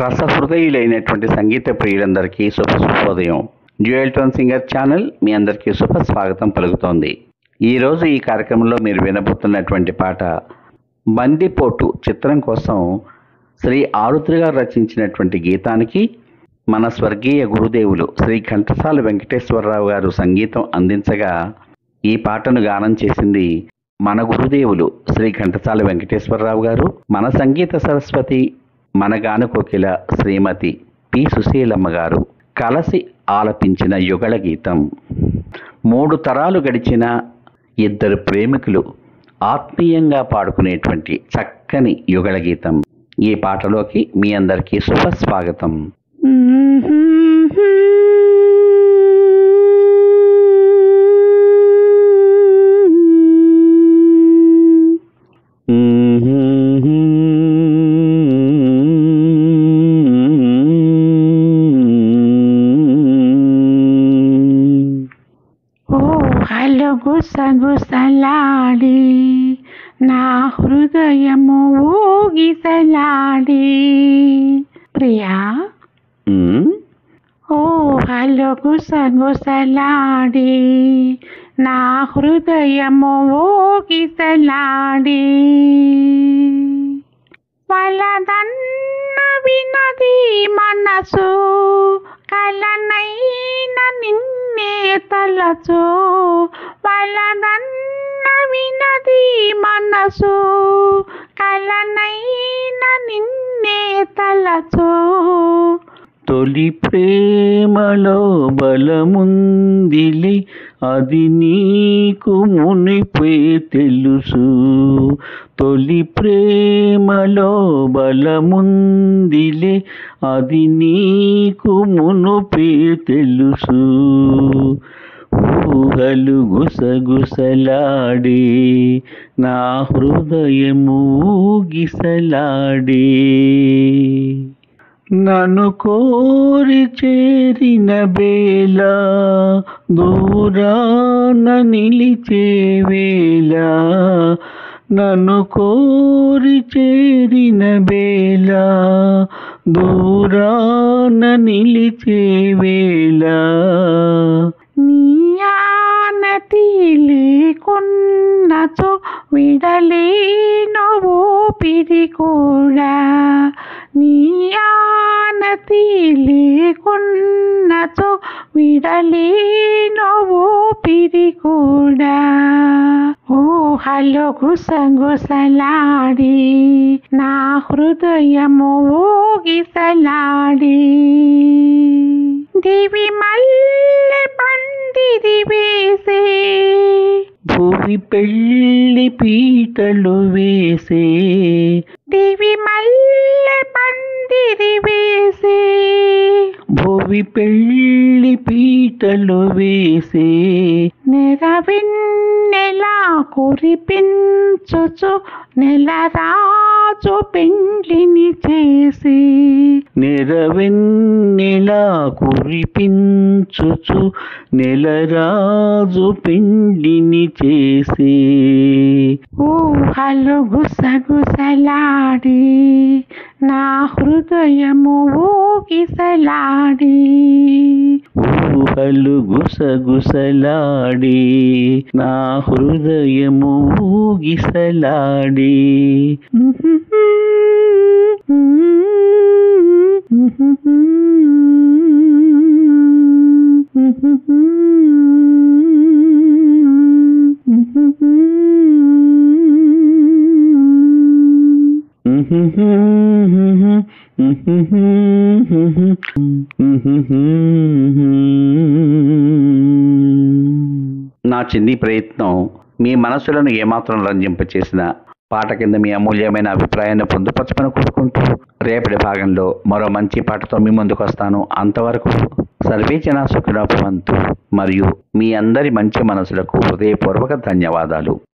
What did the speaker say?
రసహృదయులైనటువంటి సంగీత ప్రియులందరికీ శుభోదయం. Dual tone singer channel మీ అందరికీ శుభ స్వాగతం పలుకుతోంది. ఈరోజు ఈ కార్యక్రమంలో మీరు వినబోతున్నటువంటి పాట బందిపోటు చిత్రం కోసం శ్రీ ఆరుద్ర గారు రచించినటువంటి గీతానికి మన స్వర్గీయ గురుదేవులు శ్రీ ఘంటసాల వెంకటేశ్వరరావు గారు సంగీతం అందించగా ఈ పాటను గానం చేసింది మన గురుదేవులు శ్రీ ఘంటసాల వెంకటేశ్వరరావు గారు, మన సంగీత సరస్వతి, మన గాన కోకిల శ్రీమతి పి సుశీలమ్మ గారు కలసి ఆలపించిన యుగళ గీతం. 3 తరాలు గడిచిన ఇద్దరు ప్రేమికులు ఆత్మీయంగా పాడుకునేటువంటి చక్కని యుగళ గీతం. ఈ పాటలోకి మీ అందరికీ శుభ స్వాగతం. గుసగుసలాడి నా హృదయము ఊగిసలాడి ప్రియా ఓ హలో గుసగుసలాడి నా హృదయము ఊగిసలాడి వలదన్న వినది మనసు కలనైన నిన్నే తలచు వలదన్న వినది మనసు కలనైన నిన్నే తలచు. తొలి ప్రేమలో బలముందిలి అది నీకు మునిపే తెలుసు. తొలి ప్రేమలో బలముందిలి అది నీకు మునుపే తెలుసు. ఊహలు గుసగుసలాడి నా హృదయము ఊగిసలాడి నన్ను కోరి చేరిన వేళ దూరాన నిలిచే వేళ, నన్ను కోరి చేరిన వేళ దూరాన నిలిచే వేళ, నీ ఆనతి లేకున్నచో విడలేను ఊపిరి కూడా, నీ ఆనతి లేకున్నచో విడలేను ఊపిరి కూడా. ఊహలో గుసగుసలాడి నా హృదయము ఊగిసలాడి దివి మల్లె పందిరి వేసే భూమి పెళ్ళి పీటలు వేసే, దివి మల్లె పందిరి వేసే భూమి పెళ్ళి పీటలు వేసే, నెరవెన్నెలా కురిపించుచు నెలరాజు పెండ్లిని చేసి, నెరవెన్నెలా కురిపించుచు నెలరాజు పిండిని చేసి, ఊహలు గుసగుసలాడి నా హృదయము ఊగిసలాడి, ఊహలు గుసగుసలాడి నా హృదయము ఊగిసలాడి. నా చిన్ని ప్రయత్నం మీ మనసులను ఏమాత్రం రంజింపచేసిన పాట కింద మీ అమూల్యమైన అభిప్రాయాన్ని పొందుపరచమని కోరుకుంటూ రేపటి భాగంలో మరో మంచి పాటతో మీ ముందుకు వస్తాను. అంతవరకు సర్వే జనా సుఖినో భవంతు. మరియు మీ అందరి మంచి మనసులకు హృదయపూర్వక ధన్యవాదాలు.